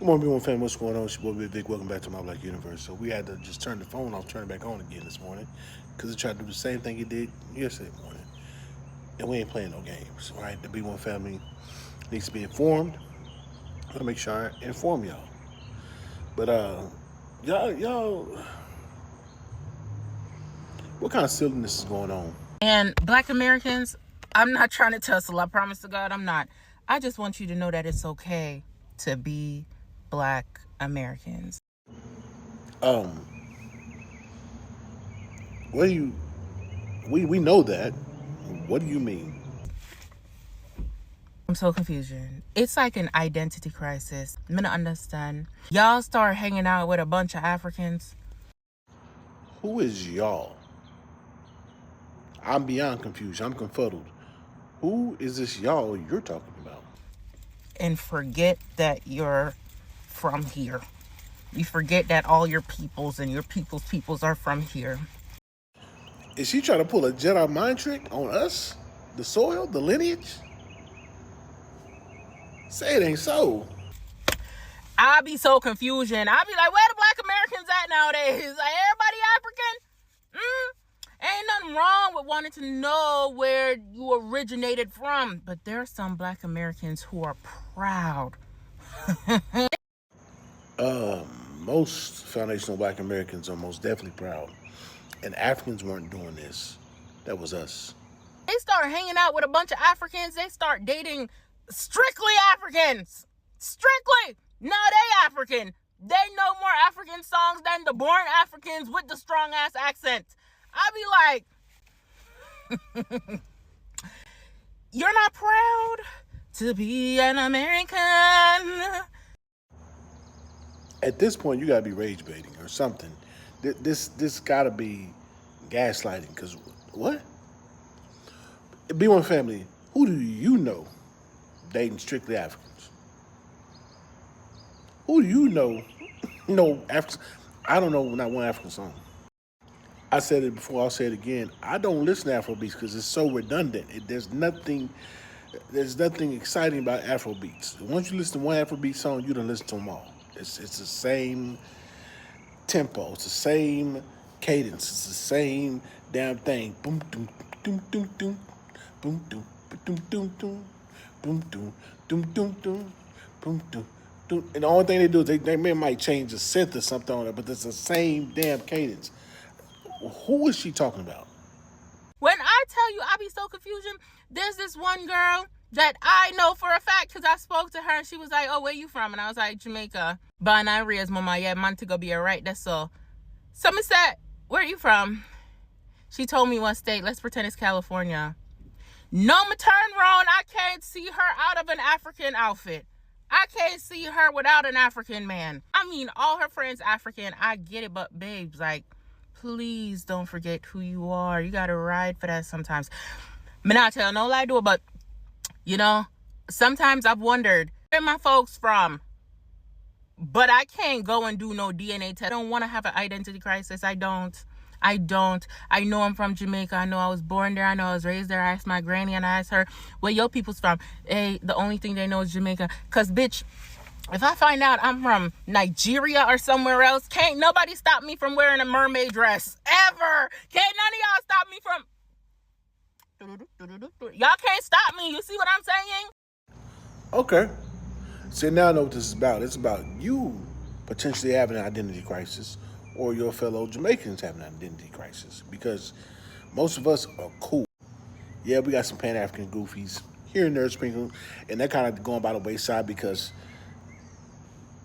Morning, everyone, family. What's going on? It's your boy Big Vic. Welcome back to My Black Universe. So we had to just turn the phone off, turn it back on again this morning, because it tried to do the same thing it did yesterday morning, and we ain't playing no games. Right? The B1 family needs to be informed. I want to make sure I inform y'all. But y'all, what kind of silliness is going on? And Black Americans, I'm not trying to tussle. I promise to God, I'm not. I just want you to know that it's okay to be Black Americans. What do you? We know that. What do you mean? I'm so confused. It's like an identity crisis. I'm gonna understand. Y'all start hanging out with a bunch of Africans. Who is y'all? I'm beyond confused. I'm confuddled. Who is this y'all you're talking about? And forget that you're from here. You forget that all your peoples and your peoples are from here. Is she trying to pull a Jedi mind trick on us? The soil? The lineage? Say it ain't so. I be so confused. I be like, where the Black Americans at nowadays? Like, everybody African? Ain't nothing wrong with wanting to know where you originated from. But there are some Black Americans who are proud. Most foundational Black Americans are most definitely proud. And Africans weren't doing this. That was us. They start hanging out with a bunch of Africans. They start dating strictly Africans. Strictly. No, they African. They know more African songs than the born Africans with the strong ass accent. I be like, you're not proud to be an American. At this point, you gotta be rage baiting or something. This gotta be gaslighting. Cause what? B1 family, who do you know dating strictly Africans? Who do you know? No Africans. I don't know not one African song. I said it before. I'll say it again. I don't listen to Afrobeats because it's so redundant. There's nothing exciting about Afrobeats. Once you listen to one Afrobeat song, you don't listen to them all. It's the same tempo. It's the same cadence. It's the same damn thing. Boom, doom, doom, doom, doom, boom, doom, doom, doom, doom, boom, doom, doom, doom, doom, boom, doom, doom. And the only thing they do is they might change the synth or something on it, but it's the same damn cadence. Who is she talking about? When I tell you I be so confused, there's this one girl that I know for a fact because I spoke to her and she was like, oh, where you from? And I was like, Jamaica. Banarias, mama, yeah, Montego be alright, that's all. So I said, where are you from? She told me what state. Let's pretend it's California. No, me turn around. I can't see her out of an African outfit. I can't see her without an African man. I mean, all her friends African. I get it, but babes, like, please don't forget who you are. You gotta ride for that sometimes. Me not tell no lie to it, but you know, sometimes I've wondered where my folks from. But I can't go and do no DNA test. I don't want to have an identity crisis. I don't. I know I'm from Jamaica. I know I was born there. I know I was raised there. I asked my granny and I asked her where your people's from. Hey, the only thing they know is Jamaica. Cause bitch, if I find out I'm from Nigeria or somewhere else, can't nobody stop me from wearing a mermaid dress. Ever. Can't none of y'all stop me from... Y'all can't stop me. You see what I'm saying? Okay. See, now I know what this is about. It's about you potentially having an identity crisis or your fellow Jamaicans having an identity crisis. Because most of us are cool. Yeah, we got some Pan-African goofies here and there sprinkled, and they're kind of going by the wayside because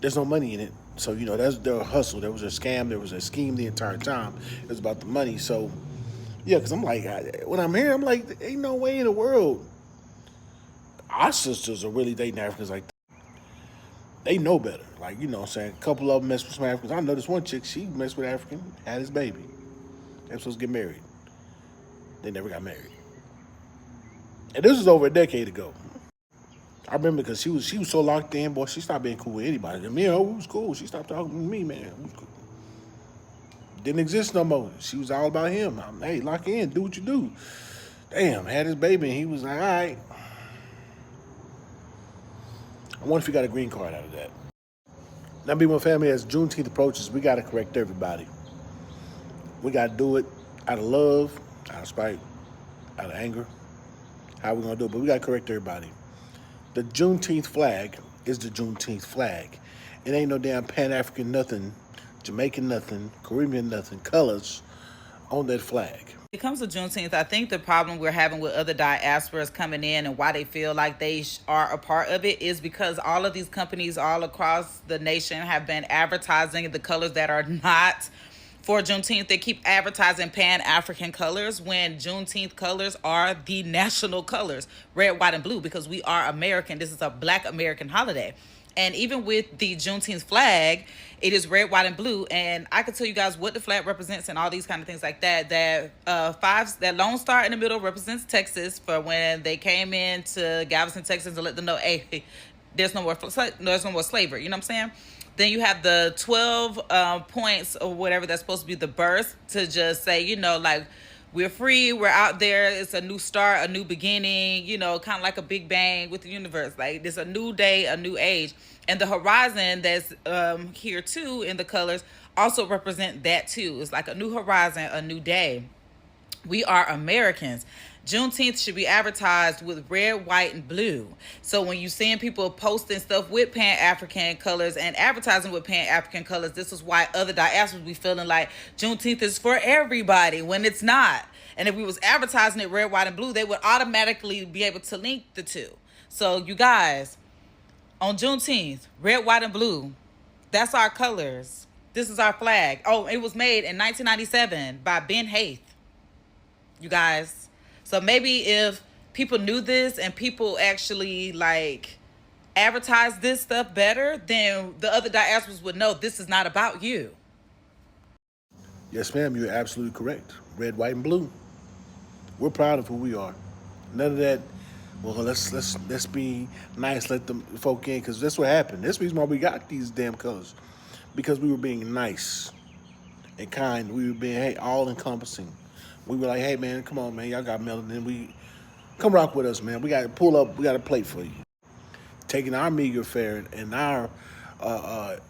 there's no money in it. So, you know, that's their hustle. There was a scam. There was a scheme the entire time. It was about the money. So, yeah, because I'm like, when I'm here, I'm like, ain't no way in the world our sisters are really dating Africans like that. They know better. Like, you know what I'm saying? A couple of them mess with some Africans. I know this one chick, she messed with an African, had his baby. They were supposed to get married. They never got married. And this was over a decade ago. I remember because she was so locked in, boy, she stopped being cool with anybody. And me and her was cool. She stopped talking to me, man. It was cool. Didn't exist no more. She was all about him. Hey, lock in, do what you do. Damn, had his baby, and he was like, all right. I wonder if he got a green card out of that. Now, be one family, as Juneteenth approaches, we got to correct everybody. We got to do it out of love, out of spite, out of anger. How we going to do it? But we got to correct everybody. The Juneteenth flag is the Juneteenth flag. It ain't no damn Pan African nothing, Jamaican nothing, Caribbean nothing, colors on that flag. When it comes to Juneteenth, I think the problem we're having with other diasporas coming in and why they feel like they are a part of it is because all of these companies all across the nation have been advertising the colors that are not for Juneteenth. They keep advertising Pan-African colors when Juneteenth colors are the national colors, red, white, and blue, because we are American. This is a Black American holiday. And even with the Juneteenth flag, it is red, white, and blue. And I can tell you guys what the flag represents and all these kind of things like that. That Lone Star in the middle represents Texas for when they came into Galveston, Texas, to let them know, hey, there's no more slavery. You know what I'm saying? Then you have the 12 points or whatever that's supposed to be the birth to just say, like, we're free, we're out there, it's a new start, a new beginning, kind of like a big bang with the universe. Like, there's a new day, a new age. And the horizon that's here too in the colors also represent that too. It's like a new horizon, a new day. We are Americans. Juneteenth should be advertised with red, white, and blue. So when you seeing people posting stuff with Pan-African colors and advertising with Pan-African colors, this is why other diasporas be feeling like Juneteenth is for everybody when it's not. And if we was advertising it red, white, and blue, they would automatically be able to link the two. So you guys, on Juneteenth, red, white, and blue, that's our colors. This is our flag. Oh, it was made in 1997 by Ben Haith. You guys. So maybe if people knew this and people actually advertise this stuff better, then the other diasporas would know this is not about you. Yes, ma'am, you're absolutely correct. Red, white, and blue. We're proud of who we are. None of that, well, let's be nice, let the folk in, because that's what happened. That's the reason why we got these damn colors. Because we were being nice and kind. We were being, all-encompassing. We were like, hey, man, come on, man. Y'all got melanin. We come rock with us, man. We got to pull up. We got a plate for you. Taking our meager fare and our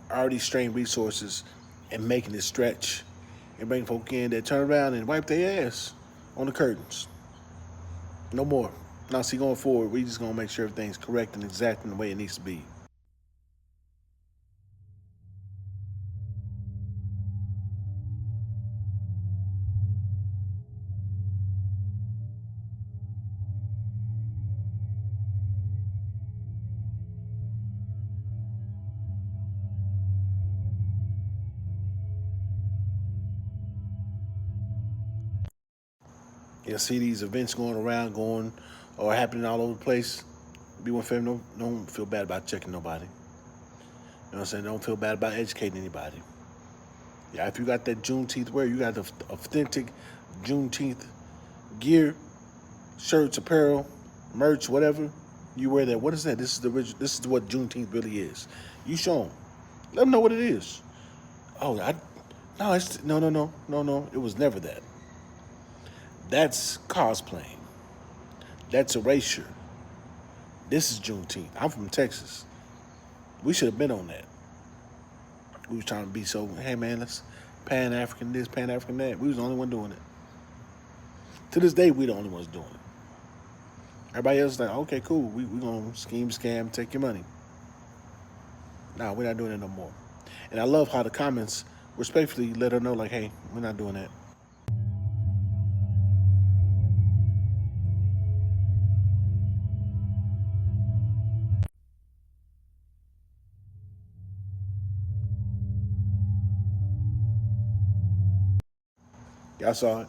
already strained resources and making it stretch and bring folk in that turn around and wipe their ass on the curtains. No more. Now, see, going forward, we just going to make sure everything's correct and exact in the way it needs to be. You see these events going or happening all over the place. Be one family, don't feel bad about checking nobody. You know what I'm saying? Don't feel bad about educating anybody. Yeah, if you got that Juneteenth wear, you got the authentic Juneteenth gear, shirts, apparel, merch, whatever. You wear that. What is that? This is the original. This is what Juneteenth really is. You show them. Let them know what it is. Oh, no. It was never that. That's cosplaying. That's erasure. This is Juneteenth. I'm from Texas. We should have been on that. We was trying to be so, hey man, let's Pan-African this, Pan-African that. We was the only one doing it. To this day, we the only ones doing it. Everybody else is like, okay, cool. We gonna scheme, scam, take your money. Nah, we're not doing it no more. And I love how the comments respectfully let her know, like, hey, we're not doing that. Y'all saw it.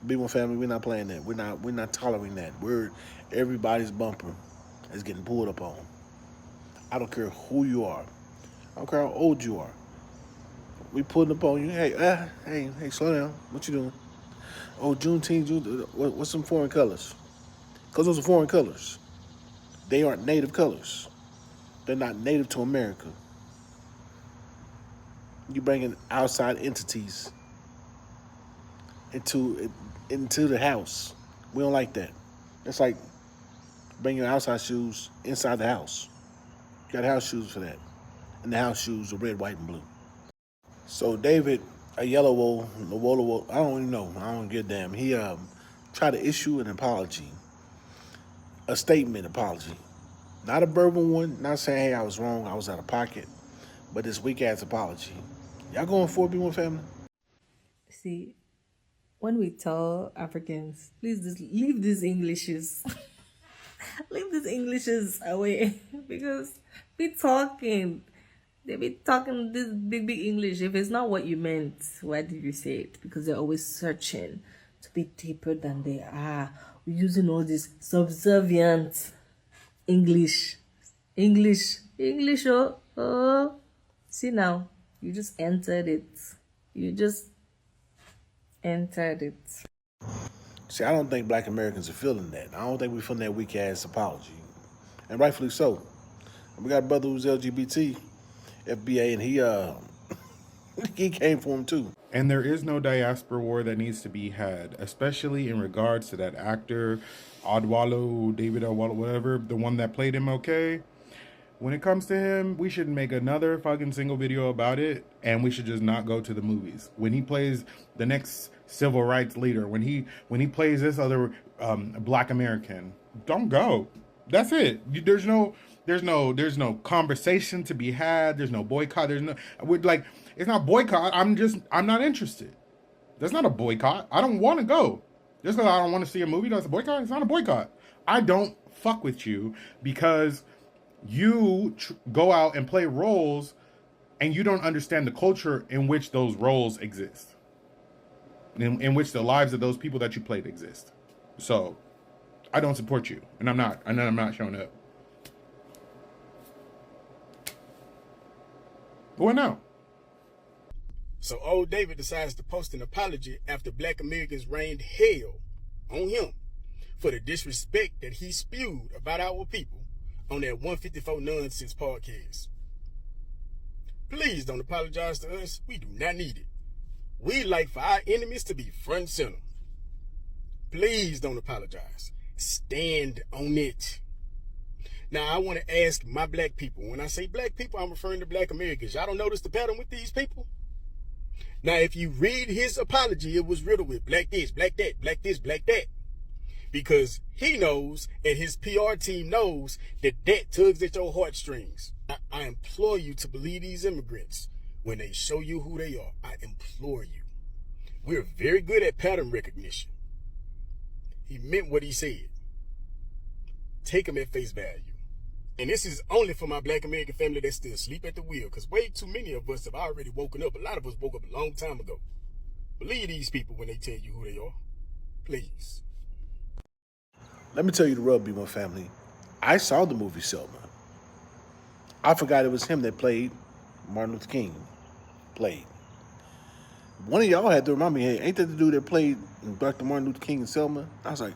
Be one family, we're not playing that. We're not tolerating that. Everybody's bumper is getting pulled up on. I don't care who you are. I don't care how old you are. We pulling up on you. Hey, slow down. What you doing? Oh, Juneteenth, what's some foreign colors? Because those are foreign colors. They aren't native colors. They're not native to America. You bringing outside entities into the house. We don't like that. It's like bringing your outside shoes inside the house. You got house shoes for that. and the house shoes are red, white, and blue. So David, a yellow wool, I don't even know. I don't give a damn. He tried to issue an apology, a statement apology. Not a verbal one, not saying, hey, I was wrong, I was out of pocket, but this weak ass apology. Y'all going for it, B1 family? See, when we tell Africans, please just leave these Englishes. Leave these Englishes away because they be talking this big English. If it's not what you meant, why did you say it? Because they're always searching to be deeper than they are. We're using all this subservient English. Oh. See now, you just entered it. See, I don't think black Americans are feeling that. I don't think we're feeling that weak ass apology. And rightfully so. We got a brother who's LGBT, FBA, and he came for him too. And there is no diaspora war that needs to be had, especially in regards to that actor, David Odwalo, whatever, the one that played MLK. When it comes to him, we should make another fucking single video about it, and we should just not go to the movies. When he plays the next civil rights leader, when he plays this other black American, don't go. That's it. There's no conversation to be had. There's no boycott. It's not boycott. I'm not interested. That's not a boycott. I don't want to go. Just because I don't want to see a movie, that's a boycott. It's not a boycott. I don't fuck with you because you go out and play roles and you don't understand the culture in which those roles exist. In which the lives of those people that you played exist. So I don't support you. And I'm not showing up. What now? So old David decides to post an apology after black Americans rained hell on him for the disrespect that he spewed about our people on that 154 Nonsense podcast. Please don't apologize to us. We do not need it. We like for our enemies to be front and center. Please don't apologize. Stand on it. Now, I want to ask my black people. When I say black people, I'm referring to black Americans. Y'all don't notice the pattern with these people? Now, if you read his apology, it was riddled with black this, black that, black this, black that. Because he knows and his PR team knows that tugs at your heartstrings. I implore you to believe these immigrants when they show you who they are. I implore you. We're very good at pattern recognition. He meant what he said. Take him at face value. And this is only for my black American family that still sleep at the wheel, because way too many of us have already woken up. A lot of us woke up a long time ago. Believe these people when they tell you who they are. Please. Let me tell you the rub, B1 family. I saw the movie Selma. I forgot it was him that played Martin Luther King. One of y'all had to remind me, hey, ain't that the dude that played Dr. Martin Luther King in Selma? I was like,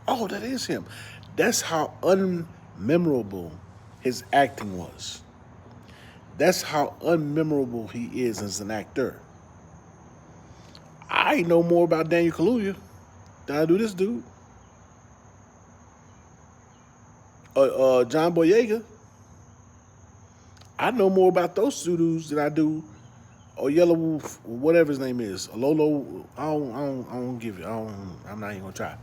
oh, that is him. That's how unmemorable his acting was. That's how unmemorable he is as an actor. I know more about Daniel Kaluuya than I do this dude. John Boyega. I know more about those two dudes than I do, or Yellow Wolf, whatever his name is. Lolo, I'm not even gonna try.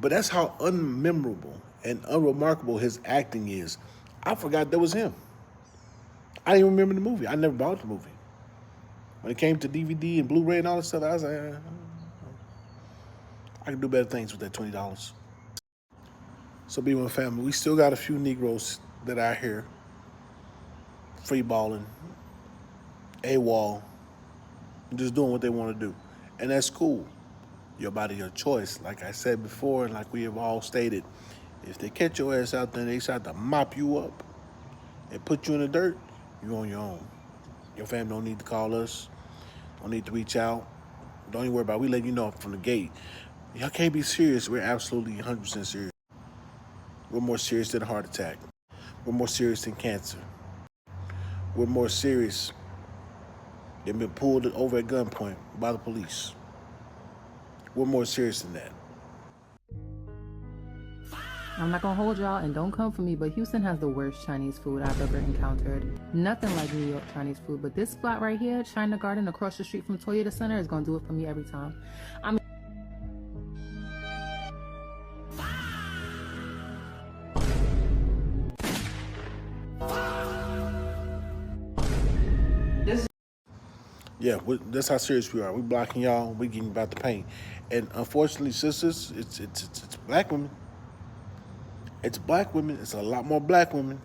But that's how unmemorable and unremarkable his acting is. I forgot that was him. I didn't even remember the movie. I never bought the movie. When it came to DVD and Blu-ray and all that stuff, I was like, I can do better things with that $20. So B1 family, we still got a few Negroes that are here, free balling, AWOL, just doing what they want to do. And that's cool. Your body, your choice. Like I said before, and like we have all stated, if they catch your ass out there and they decide to mop you up and put you in the dirt, you're on your own. Your family don't need to call us, don't need to reach out. Don't even worry about it. We let you know from the gate. Y'all can't be serious. We're absolutely 100% serious. We're more serious than a heart attack. We're more serious than cancer. We're more serious than being pulled over at gunpoint by the police. We're more serious than that. I'm not gonna hold y'all and don't come for me, but Houston has the worst Chinese food I've ever encountered. Nothing like New York Chinese food, but this spot right here, China Garden across the street from Toyota Center, is gonna do it for me every time. Yeah, that's how serious we are. We blocking y'all. We getting about the paint, and unfortunately, sisters, it's black women. It's black women. It's a lot more black women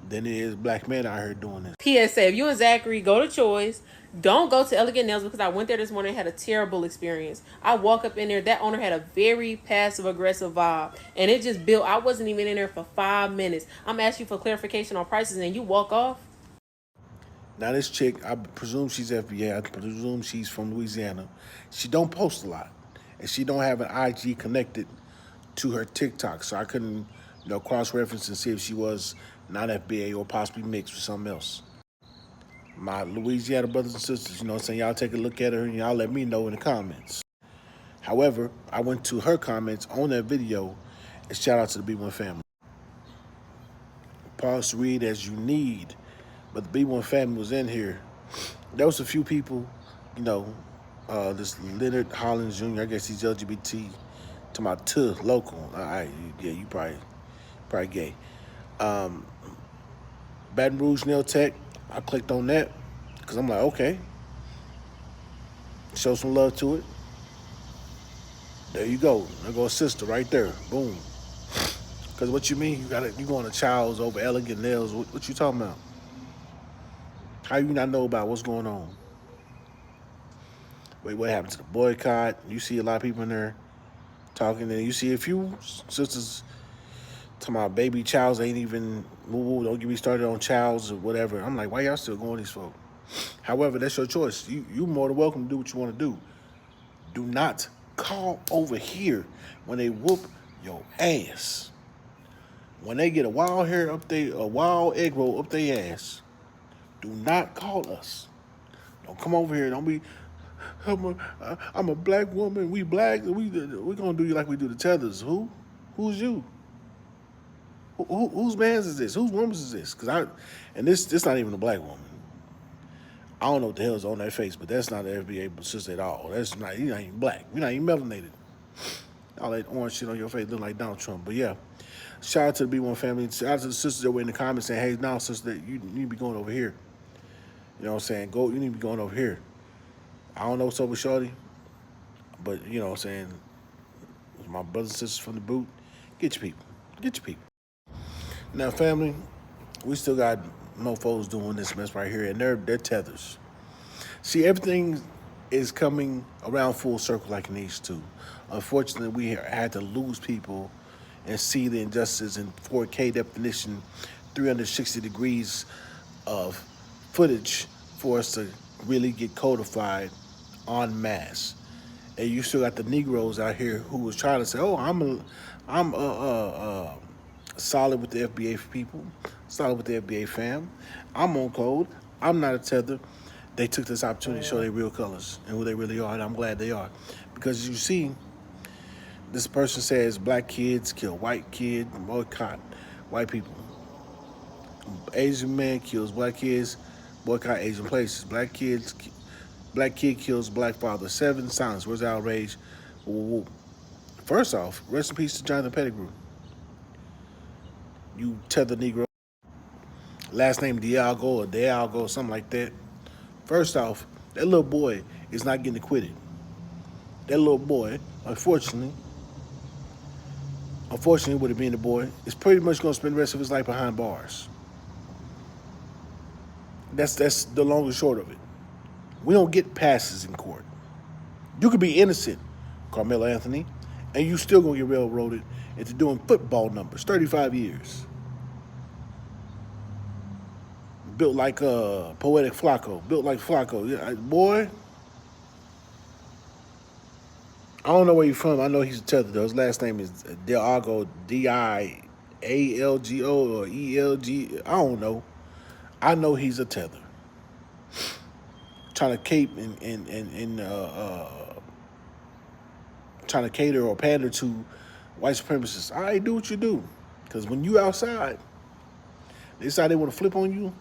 than it is black men out here doing this. PSA, if you and Zachary go to Choice, don't go to Elegant Nails, because I went there this morning and had a terrible experience. I walk up in there, that owner had a very passive aggressive vibe, and it just built. I wasn't even in there for 5 minutes. I'm asking you for clarification on prices and you walk off. Now this chick, I presume she's FBA. I presume she's from Louisiana. She don't post a lot, and she don't have an IG connected to her TikTok, so I couldn't, cross-reference and see if she was not FBA or possibly mixed with something else. My Louisiana brothers and sisters, y'all take a look at her and y'all let me know in the comments. However, I went to her comments on that video, and shout out to the B1 family. Pause to read as you need. But the B1 family was in here. There was a few people, this Leonard Hollins Jr., I guess he's LGBT, to my local. Yeah, you probably gay. Baton Rouge Nail Tech, I clicked on that because I'm like, okay, show some love to it. There you go. There goes sister right there. Boom. Because what you mean? You going to Child's over Elegant Nails? What you talking about? How you not know about what's going on? Wait, what happened to the boycott? You see a lot of people in there talking, and you see a few sisters talking about baby Child's ain't even, don't get me started on Child's or whatever. I'm like, why y'all still going these folks? However, that's your choice. You more than welcome to do what you want to do. Do not call over here when they whoop your ass. When they get a wild egg roll up their ass, do not call us. Don't come over here. Don't be, I'm a black woman. We black. We gonna do you like we do the tethers. Who? Who's you? Whose man's is this? Whose woman's is this? This not even a black woman. I don't know what the hell is on that face, but that's not an FBA sister at all. You're not even black. You're not even melanated. All that orange shit on your face look like Donald Trump. But yeah, shout out to the B1 family. Shout out to the sisters that were in the comments saying, hey, now, sister, you need to be going over here. You know what I'm saying? You need to be going over here. I don't know what's up with Shorty, but you know what I'm saying? My brothers and sisters from the boot, get your people. Get your people. Now, family, we still got mofos doing this mess right here, and they're tethers. See, everything is coming around full circle like it needs to. Unfortunately, we had to lose people and see the injustice in 4K definition, 360 degrees of footage for us to really get codified en masse. And you still got the Negroes out here who was trying to say, "Oh, I'm solid with the FBA people, solid with the FBA fam. I'm on code. I'm not a tether." They took this opportunity to show their real colors and who they really are, and I'm glad they are. Because you see, this person says black kids kill white kids, boycott white people. Asian man kills black kids, boycott Asian places. Black kid kills black father. 7 silence. Where's the outrage? Woo. First off, rest in peace to Jonathan Pettigrew. You tether Negro. Last name Dialgo or something like that. First off, that little boy is not getting acquitted. That little boy, unfortunately, with it being a boy, is pretty much going to spend the rest of his life behind bars. That's the long and short of it. We don't get passes in court. You could be innocent, Carmelo Anthony, and you still going to get railroaded into doing football numbers, 35 years. Built like Poetic Flacco. Built like Flacco. Yeah, boy, I don't know where you're from. I know he's a tether, though. His last name is Dialgo, Dialgo or ELG. I don't know. I know he's a tether. Trying to cape and trying to cater or pander to White supremacists, all right, do what you do. Because when you outside, they decide they want to flip on you,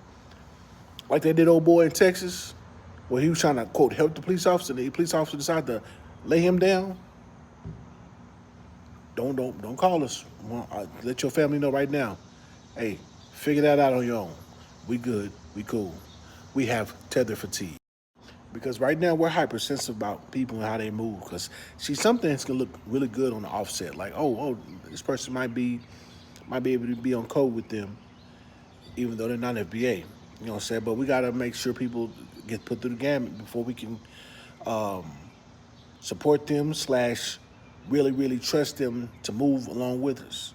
like they did old boy in Texas, where he was trying to, quote, help the police officer. The police officer decided to lay him down. Don't call us. Let your family know right now. Hey, figure that out on your own. We good. We cool. We have tether fatigue. Because right now we're hypersensitive about people and how they move. Because see, some things can look really good on the offset. Like, oh, this person might be able to be on code with them, even though they're not FBA. You know what I'm saying? But we gotta make sure people get put through the gamut before we can support them / really trust them to move along with us.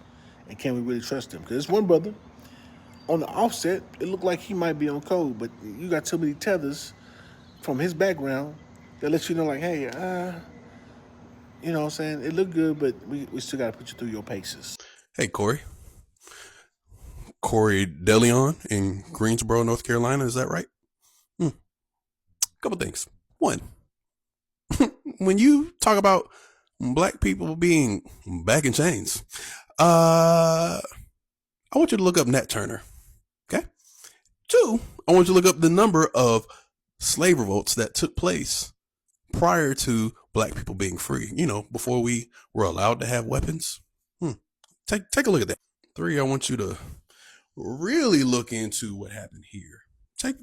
And can we really trust them? Because this one brother on the offset, it looked like he might be on code, but you got too many tethers from his background that lets you know, like, hey, you know what I'm saying? It looked good, but we still got to put you through your paces. Hey, Corey. Corey DeLeon in Greensboro, North Carolina. Is that right? Couple things. One, when you talk about black people being back in chains, I want you to look up Nat Turner. Okay. 2, I want you to look up the number of slave revolts that took place prior to black people being free. You know, before we were allowed to have weapons. Take a look at that. 3, I want you to really look into what happened here.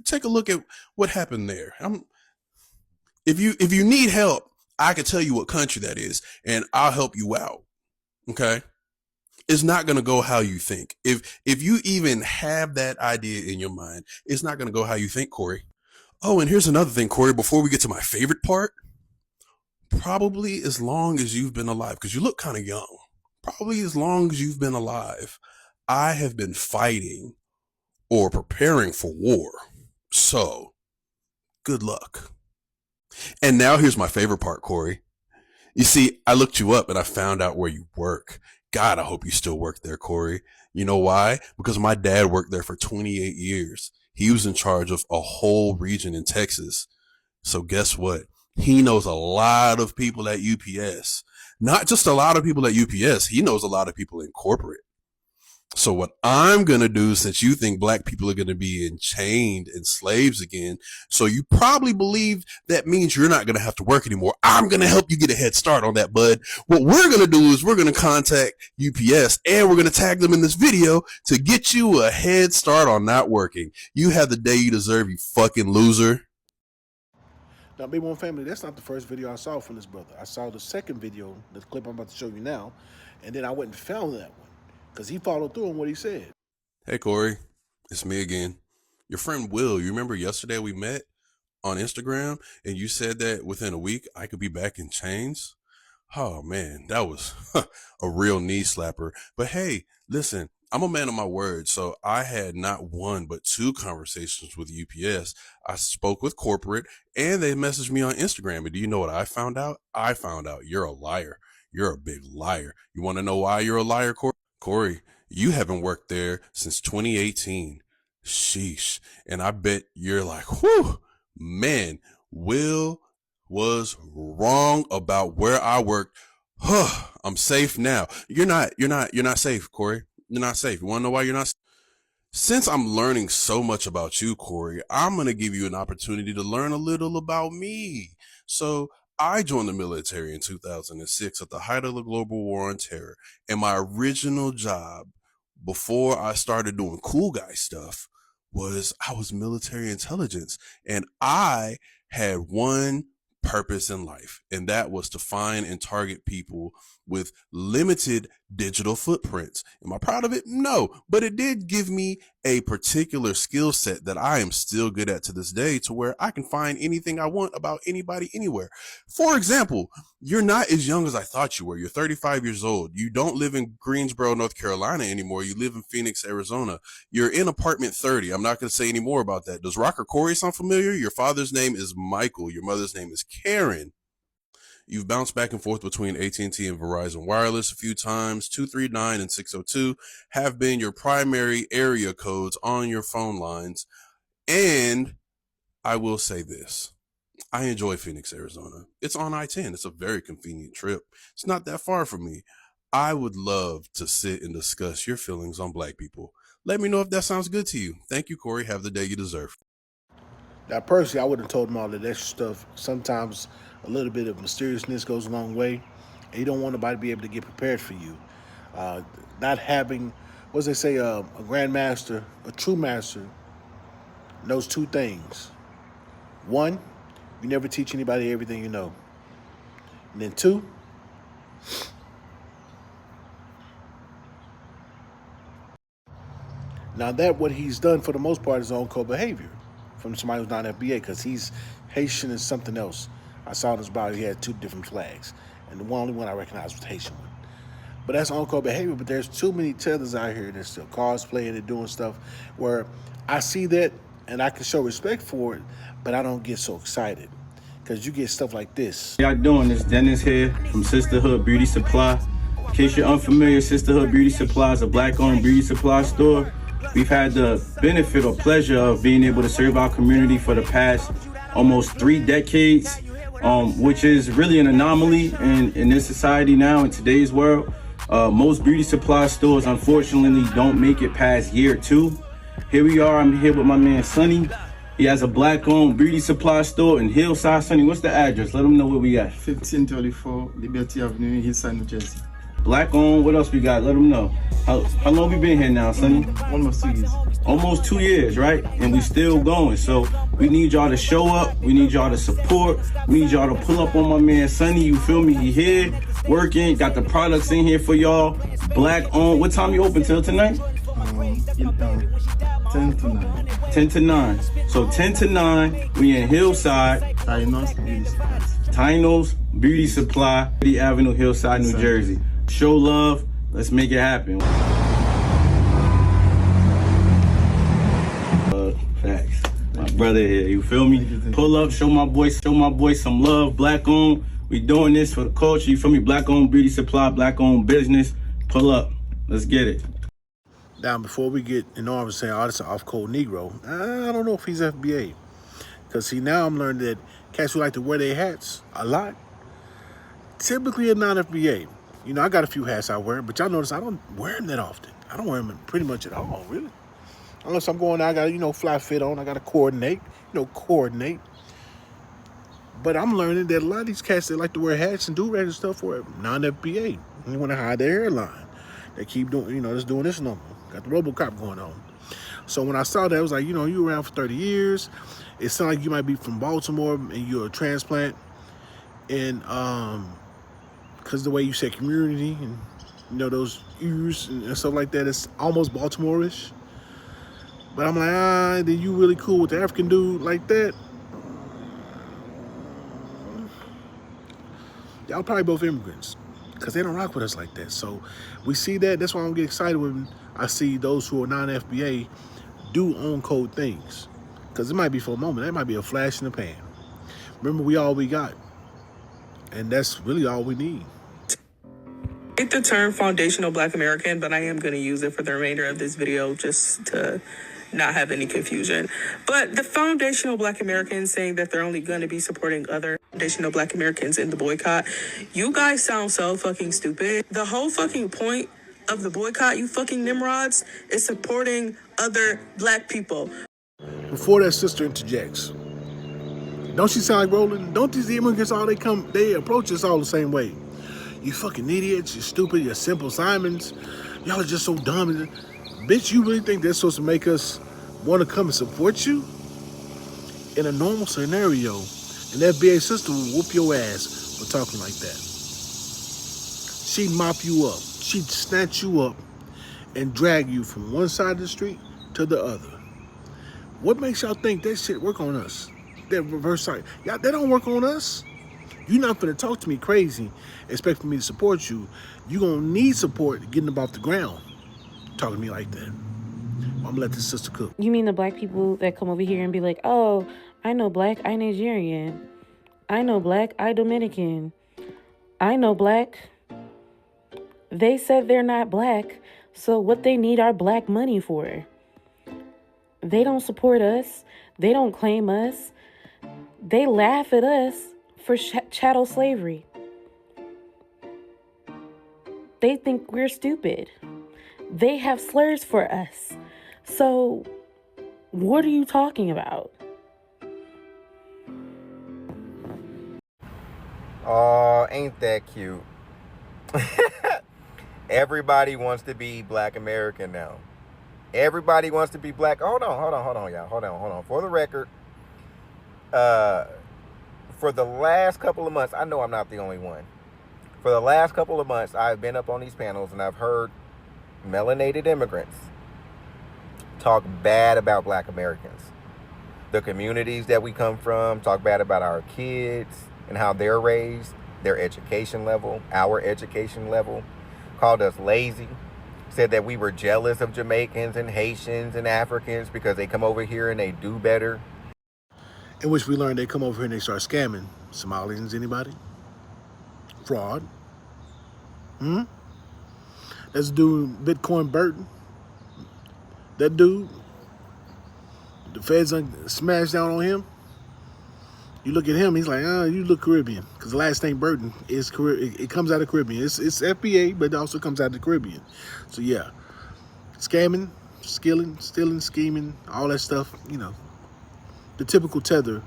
Take a look at what happened there. If you need help, I can tell you what country that is, and I'll help you out. Okay? It's not going to go how you think. If you even have that idea in your mind, it's not going to go how you think, Corey. Oh, and here's another thing, Corey, before we get to my favorite part. Probably as long as you've been alive, because you look kind of young. Probably as long as you've been alive, I have been fighting or preparing for war. So, good luck. And now here's my favorite part, Corey. You see, I looked you up and I found out where you work. God, I hope you still work there, Corey. You know why? Because my dad worked there for 28 years. He was in charge of a whole region in Texas. So guess what? He knows a lot of people at UPS. Not just a lot of people at UPS. He knows a lot of people in corporate. So what I'm going to do, since you think black people are going to be enchained and slaves again, so you probably believe that means you're not going to have to work anymore. I'm going to help you get a head start on that, bud. What we're going to do is we're going to contact UPS and we're going to tag them in this video to get you a head start on not working. You have the day you deserve, you fucking loser. Now, Big One Family, that's not the first video I saw from this brother. I saw the second video, the clip I'm about to show you now, and then I went and found that one because he followed through on what he said. Hey, Corey, it's me again. Your friend Will, you remember yesterday we met on Instagram and you said that within a week I could be back in chains? Oh, man, that was a real knee slapper. But hey, listen, I'm a man of my word, so I had not one but 2 conversations with UPS. I spoke with corporate, and they messaged me on Instagram. And do you know what I found out? I found out you're a liar. You're a big liar. You want to know why you're a liar, Corey? Corey, you haven't worked there since 2018. Sheesh. And I bet you're like, whew, man, Will was wrong about where I worked. I'm safe now. You're not safe, Corey. You're not safe. You want to know why you're not? Since I'm learning so much about you, Corey, I'm going to give you an opportunity to learn a little about me. So I joined the military in 2006 at the height of the global war on terror. And my original job before I started doing cool guy stuff was I was military intelligence. And I had one purpose in life, and that was to find and target people with limited digital footprints. Am I proud of it? No, but it did give me a particular skill set that I am still good at to this day, to where I can find anything I want about anybody anywhere. For example, you're not as young as I thought you were. You're 35 years old. You don't live in Greensboro, North Carolina anymore. You live in Phoenix, Arizona. You're in apartment 30. I'm not going to say any more about that. Does Rocker Corey sound familiar? Your father's name is Michael. Your mother's name is Karen. You've bounced back and forth between AT&T and Verizon Wireless a few times. 239 and 602 have been your primary area codes on your phone lines. And I will say this. I enjoy Phoenix, Arizona. It's on I-10. It's a very convenient trip. It's not that far from me. I would love to sit and discuss your feelings on black people. Let me know if that sounds good to you. Thank you, Corey. Have the day you deserve. Now, personally, I would have told him all that extra stuff. Sometimes a little bit of mysteriousness goes a long way, and you don't want nobody to be able to get prepared for you. Uh, Not having, what does they say, a grandmaster, a true master, knows two things. One, you never teach anybody everything you know. And then two, now that what he's done for the most part is own code behavior from somebody who's not FBA, because he's Haitian is something else. I saw in his bio he had two different flags, and the only one I recognized was the Haitian one. But that's on code behavior. But there's too many tethers out here that's still cosplaying and doing stuff where I see that and I can show respect for it, but I don't get so excited because you get stuff like this. How y'all doing? This Dennis here from Sisterhood Beauty Supply. In case you're unfamiliar, Sisterhood Beauty Supply is a black-owned beauty supply store. We've had the benefit or pleasure of being able to serve our community for the past almost 3 decades, which is really an anomaly in this society now, in today's world. Most beauty supply stores, unfortunately, don't make it past year 2. Here we are. I'm here with my man, Sonny. He has a black-owned beauty supply store in Hillside. Sonny, what's the address? Let them know where we at. 1534 Liberty Avenue, Hillside, New Jersey. Black-owned. What else we got? Let them know. How long we been here now, Sonny? Almost 2 years. Almost 2 years, right? And we still going. So we need y'all to show up. We need y'all to support. We need y'all to pull up on my man, Sonny. You feel me? He here, working. Got the products in here for y'all. Black-owned. What time you open till tonight? 10 to 9. 10 to 9. So 10 to 9, we in Hillside. Tainos Beauty Supply. Tainos Beauty Supply, Liberty Avenue, Hillside, New Jersey. Show love. Let's make it happen. Facts. My brother here, you feel me? Pull up, show my boy some love. Black owned. We doing this for the culture, you feel me? Black owned beauty supply, black owned business. Pull up. Let's get it. Now, before we get, I was saying, this is an off-code Negro. I don't know if he's FBA. Because, see, now I'm learning that cats who like to wear their hats a lot, typically are non-FBA. I got a few hats I wear, but y'all notice I don't wear them that often. I don't wear them pretty much at all, really. Unless I'm going out, I got, fly fit on. I got to coordinate. But I'm learning that a lot of these cats, they like to wear hats and do-rags and stuff for non-FBA. They want to hide their hairline. They keep doing, just doing this number. Got the RoboCop going on. So when I saw that, I was like, you around for 30 years. It sounds like you might be from Baltimore and you're a transplant. And because the way you said community and, those U's and stuff like that, it's almost Baltimore-ish. But I'm like, then you really cool with the African dude like that? Y'all probably both immigrants because they don't rock with us like that. So we see that. That's why I don't get excited when I see those who are non-FBA do own code things. Because it might be for a moment. That might be a flash in the pan. Remember, we all we got. And that's really all we need. I hate the term foundational Black American, but I am going to use it for the remainder of this video just to not have any confusion. But the foundational Black Americans saying that they're only going to be supporting other foundational Black Americans in the boycott, you guys sound so fucking stupid. The whole fucking point of the boycott, you fucking nimrods, is supporting other Black people. Before that sister interjects, don't she sound like Roland? Don't these immigrants they approach us all the same way? You fucking idiots, you stupid, you simple Simons. Y'all are just so dumb. Bitch, you really think that's supposed to make us want to come and support you? In a normal scenario, an FBA sister will whoop your ass for talking like that. She'd mop you up. She'd snatch you up and drag you from one side of the street to the other. What makes y'all think that shit work on us? That reverse side. Y'all, they don't work on us. You're not finna talk to me crazy, expect for me to support you. You gonna need support getting up off the ground. Talking to me like that. I'm gonna let this sister cook. You mean the Black people that come over here and be like, oh, I know Black, I Nigerian. I know Black, I Dominican. I know Black. They said they're not Black, so what they need our Black money for? They don't support us. They don't claim us. They laugh at us for chattel slavery. they think we're stupid. They have slurs for us. So what are you talking about? Oh, ain't that cute? Everybody wants to be Black American now. Everybody wants to be black. Hold on, y'all. Hold on. For the record, for the last couple of months, I know I'm not the only one. For the last couple of months, I've been up on these panels and I've heard melanated immigrants talk bad about Black Americans. The communities that we come from, talk bad about our kids and how they're raised, their education level, our education level, called us lazy, said that we were jealous of Jamaicans and Haitians and Africans because they come over here and they do better. In which we learned they come over here and they start scamming Somalians. Anybody? Fraud. That's dude, Bitcoin Burton. That dude, the feds smashed down on him. You look at him, he's like, you look Caribbean. Because the last name Burton is it comes out of Caribbean. It's FBA, but it also comes out of the Caribbean. So yeah, scamming, stealing, scheming, all that stuff, you know, the typical Tether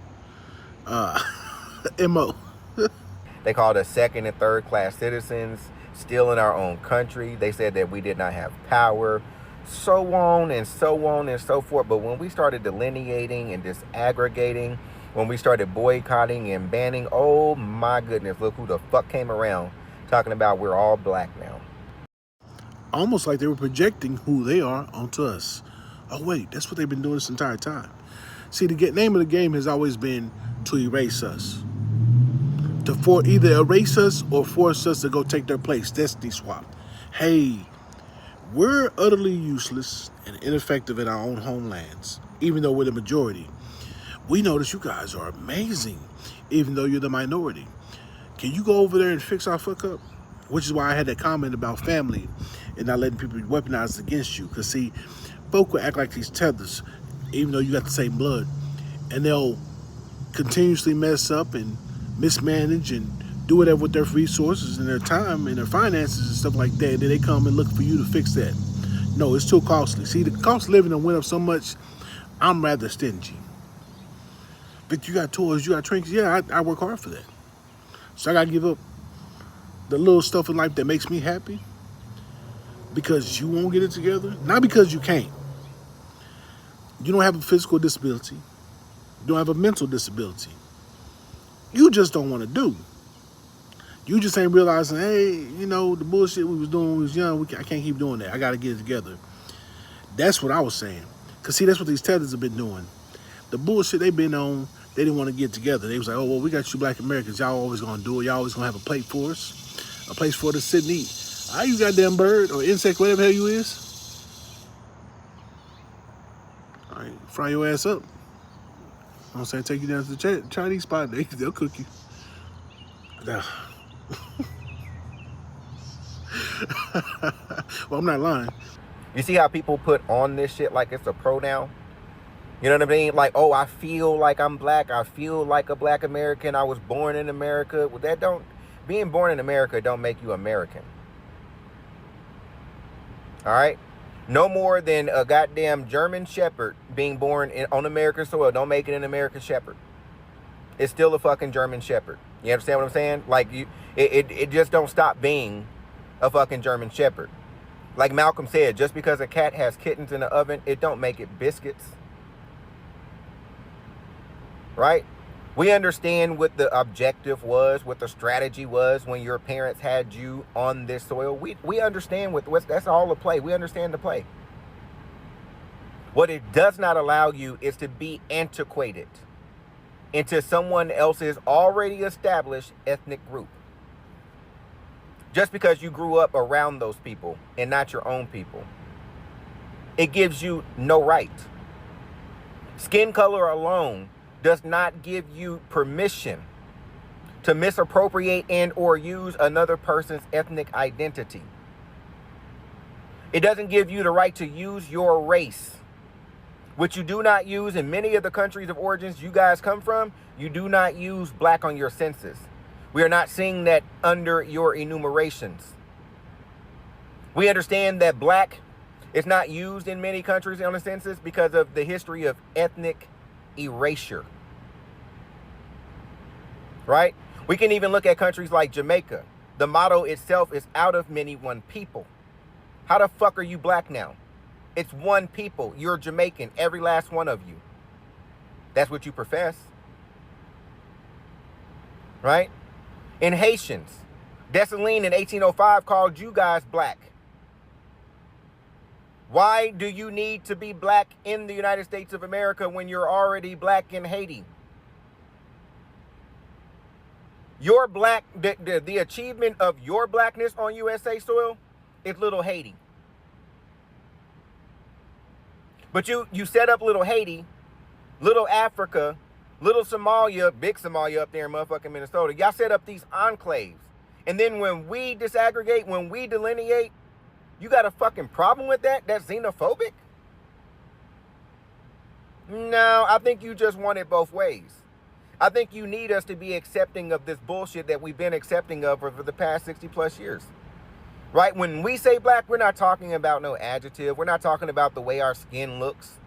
MO. They called us second and third class citizens, still in our own country. They said that we did not have power, so on and so on and so forth. But when we started delineating and disaggregating, when we started boycotting and banning, oh my goodness, look who the fuck came around talking about we're all black now. Almost like they were projecting who they are onto us. Oh wait, that's what they've been doing this entire time. See, the name of the game has always been to erase us. To either erase us or force us to go take their place. Destiny swap. Hey, we're utterly useless and ineffective in our own homelands, even though we're the majority. We notice you guys are amazing, even though you're the minority. Can you go over there and fix our fuck up? Which is why I had that comment about family and not letting people be weaponized against you. Because see, folk will act like these tethers, even though you got the same blood, and they'll continuously mess up and mismanage and do whatever with their resources and their time and their finances and stuff like that. And then they come and look for you to fix that. No, it's too costly. See, the cost of living went up so much, I'm rather stingy. But you got toys, you got trinkets. Yeah, I work hard for that. So I got to give up the little stuff in life that makes me happy because you won't get it together. Not because you can't. You don't have a physical disability. You don't have a mental disability. You just don't want to do. You just ain't realizing, hey, you know, the bullshit we was doing when we was young, I can't keep doing that. I got to get it together. That's what I was saying. Because, see, that's what these tethers have been doing. The bullshit they've been on, they didn't want to get together. They was like, oh, well, we got you Black Americans. Y'all always going to do it. Y'all always going to have a plate for us. A place for us to sit and eat. You goddamn bird or insect, whatever the hell you is. All right, fry your ass up. I'm saying, take you down to the Chinese spot. They'll cook you. Well, I'm not lying. You see how people put on this shit like it's a pronoun? You know what I mean? Like, oh, I feel like I'm black. I feel like a Black American. I was born in America. Well, being born in America don't make you American. All right? No more than a goddamn German Shepherd being born on American soil don't make it an American Shepherd. It's still a fucking German Shepherd. You understand what I'm saying? Like, it just don't stop being a fucking German Shepherd. Like Malcolm said, just because a cat has kittens in the oven, it don't make it biscuits. Right? We understand what the objective was, what the strategy was when your parents had you on this soil. We understand that's all the play. We understand the play. What it does not allow you is to be antiquated into someone else's already established ethnic group. Just because you grew up around those people and not your own people. It gives you no right. Skin color alone does not give you permission to misappropriate and or use another person's ethnic identity. It doesn't give you the right to use your race, which you do not use in many of the countries of origins you guys come from. You do not use black on your census. We are not seeing that under your enumerations. We understand that black is not used in many countries on the census because of the history of ethnic erasure. Right? We can even look at countries like Jamaica. The motto itself is out of many, one people. How the fuck are you black now? It's one people. You're Jamaican, every last one of you. That's what you profess. Right? In Haitians, Dessalines in 1805 called you guys black. Why do you need to be black in the United States of America when you're already black in Haiti? Your black, the achievement of your blackness on USA soil is little Haiti. But you set up little Haiti, little Africa, little Somalia, big Somalia up there in motherfucking Minnesota. Y'all set up these enclaves. And then when we disaggregate, when we delineate, you got a fucking problem with that? That's xenophobic? No, I think you just want it both ways. I think you need us to be accepting of this bullshit that we've been accepting of for the past 60 plus years. Right? When we say black, we're not talking about no adjective. We're not talking about the way our skin looks.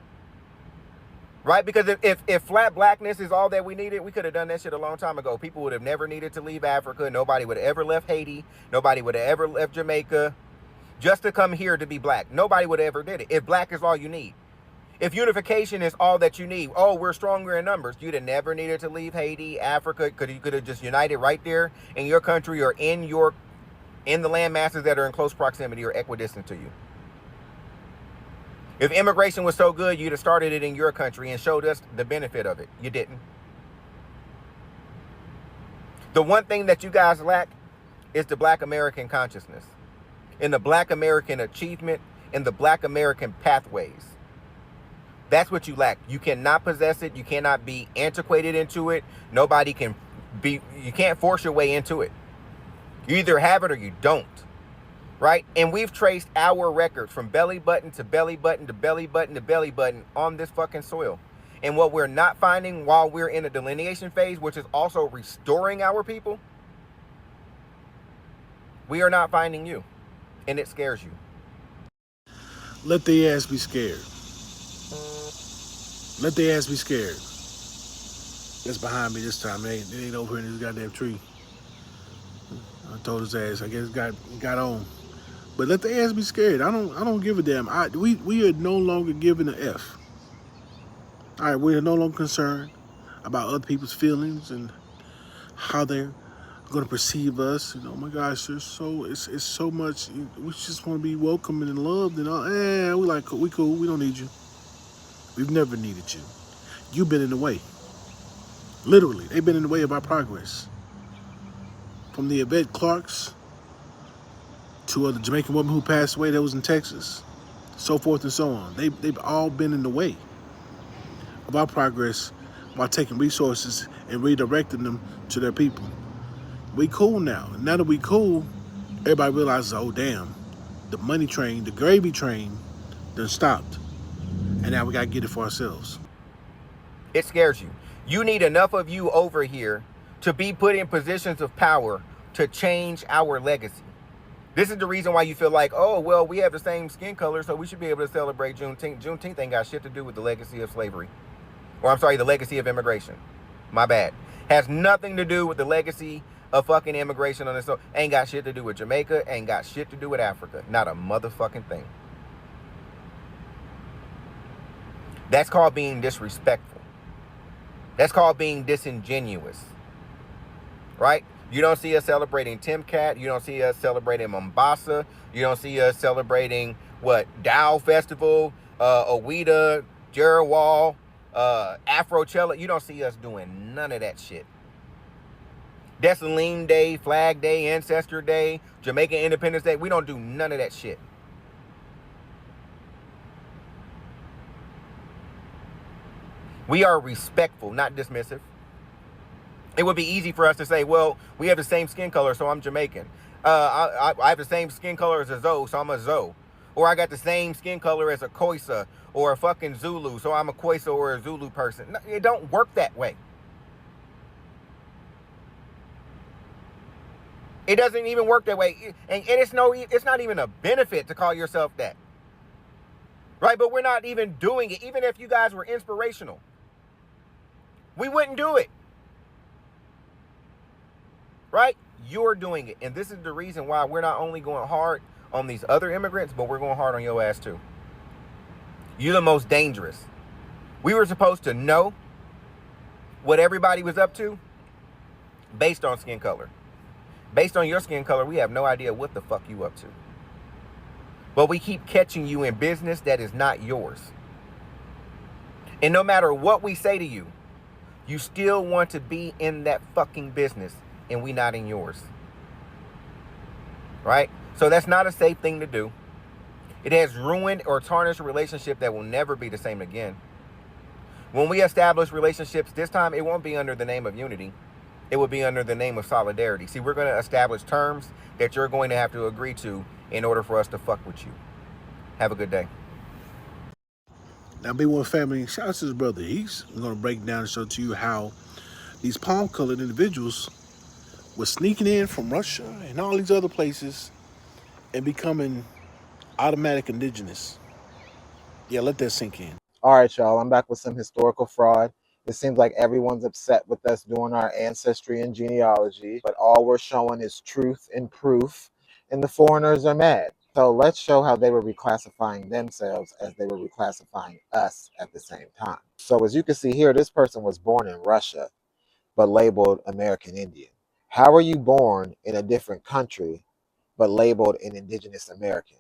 Right? Because if flat blackness is all that we needed, we could have done that shit a long time ago. People would have never needed to leave Africa. Nobody would have ever left Haiti. Nobody would have ever left Jamaica just to come here to be black. Nobody would have ever did it. If black is all you need. If unification is all that you need, oh, we're stronger in numbers, you'd have never needed to leave Haiti, Africa, you could have just united right there in your country or in the land masses that are in close proximity or equidistant to you. If immigration was so good, you'd have started it in your country and showed us the benefit of it. You didn't. The one thing that you guys lack is the Black American consciousness, in the Black American achievement, in the Black American pathways. That's what you lack. You cannot possess it. You cannot be antiquated into it. Nobody can be, you can't force your way into it. You either have it or you don't. Right? And we've traced our records from belly button to belly button to belly button to belly button on this fucking soil. And what we're not finding while we're in a delineation phase, which is also restoring our people, we are not finding you. And it scares you. Let their ass be scared. Let their ass be scared. It's behind me this time. It ain't over here in this goddamn tree. I told his ass, I guess got on. But let the ass be scared. I don't give a damn. We are no longer giving an F. All right, we are no longer concerned about other people's feelings and how they're going to perceive us. Oh my gosh, it's so much. We just want to be welcomed and loved and all. We cool. We don't need you. We've never needed you. You've been in the way. Literally, they've been in the way of our progress. From the Yvette Clarks to the Jamaican woman who passed away that was in Texas, so forth and so on. They've all been in the way of our progress by taking resources and redirecting them to their people. We cool now. Now that we cool, everybody realizes, oh damn, the money train, the gravy train, done stopped. And now we gotta get it for ourselves. It scares you. You need enough of you over here to be put in positions of power to change our legacy. This is the reason why you feel like, oh, well, we have the same skin color, so we should be able to celebrate Juneteenth. Juneteenth ain't got shit to do with the legacy of slavery. Or I'm sorry, the legacy of immigration. My bad. Has nothing to do with the legacy of fucking immigration on this. Ain't got shit to do with Jamaica. Ain't got shit to do with Africa. Not a motherfucking thing. That's called being disrespectful. That's called being disingenuous. Right? You don't see us celebrating Timcat. You don't see us celebrating Mombasa. You don't see us celebrating, Dow Festival, Oweda, Jerwall, Afrochella. You don't see us doing none of that shit. Dessalines Day, Flag Day, Ancestor Day, Jamaican Independence Day. We don't do none of that shit. We are respectful, not dismissive. It would be easy for us to say, well, we have the same skin color, so I'm Jamaican. I have the same skin color as a Zoe, so I'm a Zoe. Or I got the same skin color as a Khoisa or a fucking Zulu, so I'm a Khoisa or a Zulu person. No, it don't work that way. It doesn't even work that way. And it's not even a benefit to call yourself that. Right? But we're not even doing it. Even if you guys were inspirational, we wouldn't do it. Right? You're doing it. And this is the reason why we're not only going hard on these other immigrants, but we're going hard on your ass too. You're the most dangerous. We were supposed to know what everybody was up to based on skin color. Based on your skin color, we have no idea what the fuck you up to. But we keep catching you in business that is not yours. And no matter what we say to you, you still want to be in that fucking business and we not in yours. Right? So that's not a safe thing to do. It has ruined or tarnished a relationship that will never be the same again. When we establish relationships, this time it won't be under the name of unity. It will be under the name of solidarity. See, we're going to establish terms that you're going to have to agree to in order for us to fuck with you. Have a good day. Now, B1 family, shout out to his brother. He's going to break down and show to you how these palm-colored individuals were sneaking in from Russia and all these other places and becoming automatic indigenous. Yeah, let that sink in. All right, y'all, I'm back with some historical fraud. It seems like everyone's upset with us doing our ancestry and genealogy, but all we're showing is truth and proof, and the foreigners are mad. So let's show how they were reclassifying themselves as they were reclassifying us at the same time. So as you can see here, this person was born in Russia, but labeled American Indian. How are you born in a different country, but labeled an indigenous American?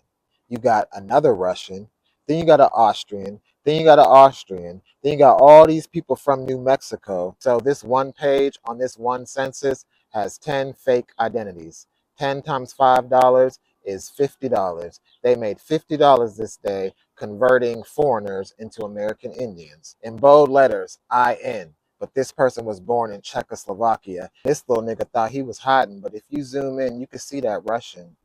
You got another Russian, then you got an Austrian, then you got an Austrian, then you got all these people from New Mexico. So this one page on this one census has 10 fake identities. 10 times $5 is $50. They made $50 this day converting foreigners into American Indians. In bold letters, IN. But this person was born in Czechoslovakia. This little nigga thought he was hiding, but if you zoom in, you can see that Russian.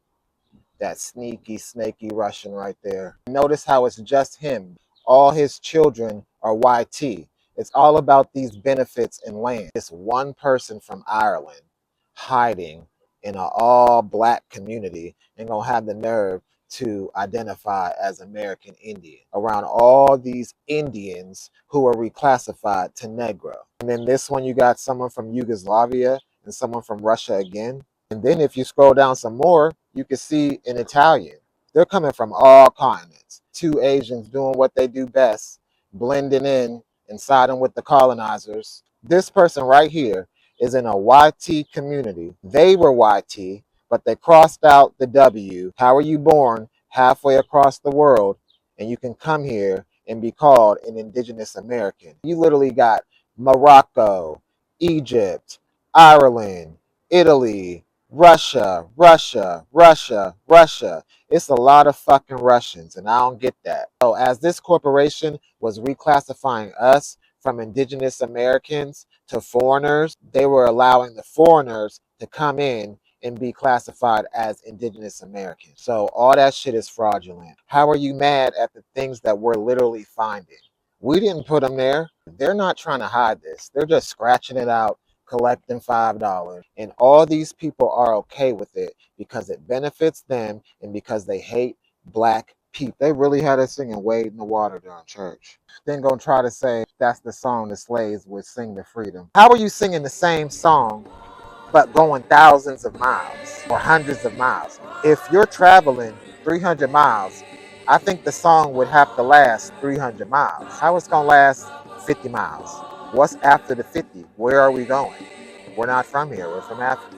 That sneaky, snaky Russian right there. Notice how it's just him. All his children are YT. It's all about these benefits and land. This one person from Ireland hiding in an all-black community and gonna have the nerve to identify as American Indian around all these Indians who are reclassified to Negro. And then this one, you got someone from Yugoslavia and someone from Russia again. And then if you scroll down some more, you can see an Italian. They're coming from all continents. Two Asians doing what they do best, blending in and siding with the colonizers. This person right here is in a YT community. They were YT, but they crossed out the W. How are you born halfway across the world and you can come here and be called an indigenous American? You literally got Morocco, Egypt, Ireland, Italy, Russia, Russia, Russia, Russia. It's a lot of fucking Russians, and I don't get that. So as this corporation was reclassifying us from indigenous Americans to foreigners, they were allowing the foreigners to come in and be classified as indigenous Americans. So all that shit is fraudulent. How are you mad at the things that we're literally finding? We didn't put them there. They're not trying to hide this. They're just scratching it out, collecting $5. And all these people are okay with it because it benefits them and because they hate black people. They really had us singing Wade in the Water during church. Then gonna try to say that's the song the slaves would sing to freedom. How are you singing the same song but going thousands of miles or hundreds of miles? If you're traveling 300 miles, I think the song would have to last 300 miles. How it's gonna last 50 miles? What's after the 50? Where are we going? We're not from here, we're from Africa.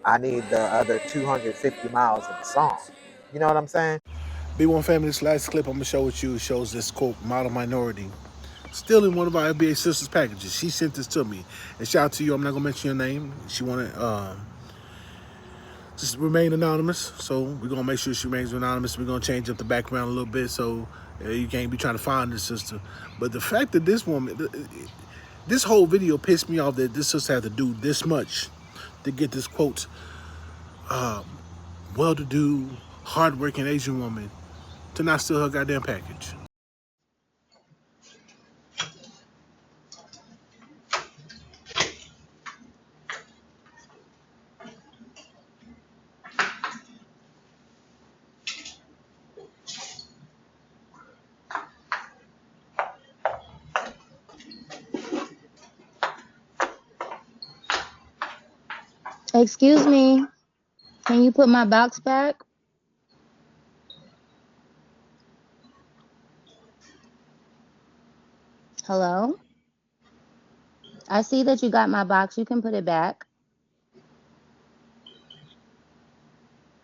I need the other 250 miles of the song. You know what I'm saying? B1 family, this last clip I'm going to show with you shows this, quote, model minority still in one of our FBA sisters packages. She sent this to me. And shout out to you. I'm not going to mention your name. She wanted just remain anonymous. So we're going to make sure she remains anonymous. We're going to change up the background a little bit so you can't be trying to find this sister. But the fact that this woman, this whole video pissed me off that this sister had to do this much to get this, quote, well-to-do, hardworking Asian woman to not steal her goddamn package. Excuse me. Can you put my box back? Hello? I see that you got my box. You can put it back.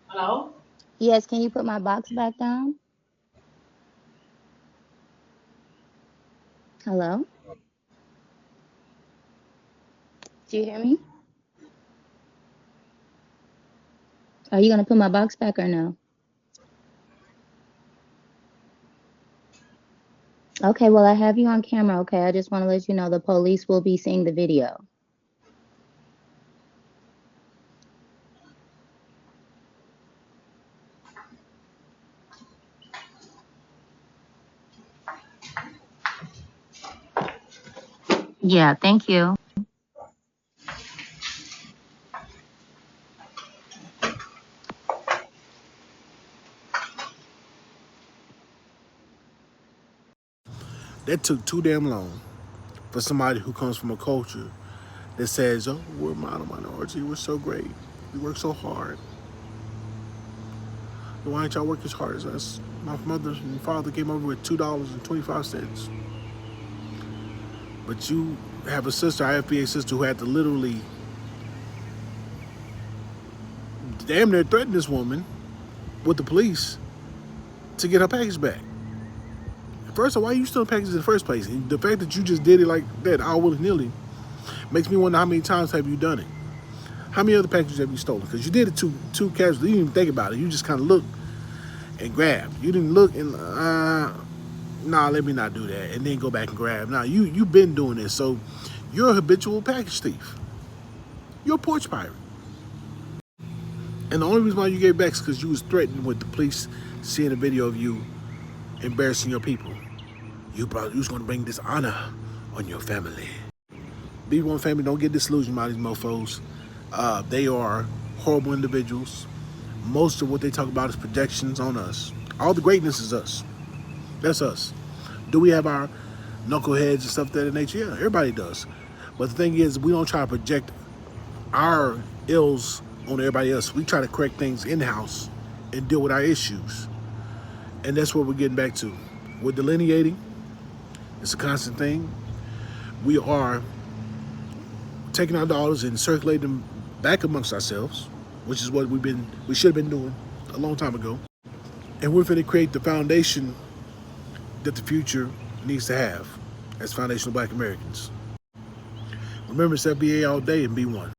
Hello? Yes, can you put my box back down? Hello? Do you hear me? Are you gonna put my box back or no? Okay, well, I have you on camera, okay? I just want to let you know the police will be seeing the video. Yeah, thank you. That took too damn long for somebody who comes from a culture that says, oh, we're a model minority, we're so great, we work so hard. Why ain't y'all work as hard as us? My mother and father came over with $2.25. But you have a sister, our FBA sister, who had to literally damn near threaten this woman with the police to get her package back. First of all, why are you still packages in the first place? And the fact that you just did it like that, all willy-nilly, makes me wonder how many times have you done it? How many other packages have you stolen? Because you did it too casually. You didn't even think about it. You just kind of looked and grabbed. You didn't look and, nah, let me not do that. And then go back and grab. Now, you've been doing this, so you're a habitual package thief. You're a porch pirate. And the only reason why you gave back is because you was threatened with the police seeing a video of you embarrassing your people. You was going to bring dishonor on your family. B1 family, don't get disillusioned by these mofos. They are horrible individuals. Most of what they talk about is projections on us. All the greatness is us. That's us. Do we have our knuckleheads and stuff of that nature? Yeah, everybody does. But the thing is, we don't try to project our ills on everybody else. We try to correct things in-house and deal with our issues. And that's what we're getting back to. We're delineating. It's a constant thing. We are taking our dollars and circulating them back amongst ourselves, which is what we should have been doing a long time ago. And we're going to create the foundation that the future needs to have as foundational Black Americans. Remember, it's FBA all day and be one.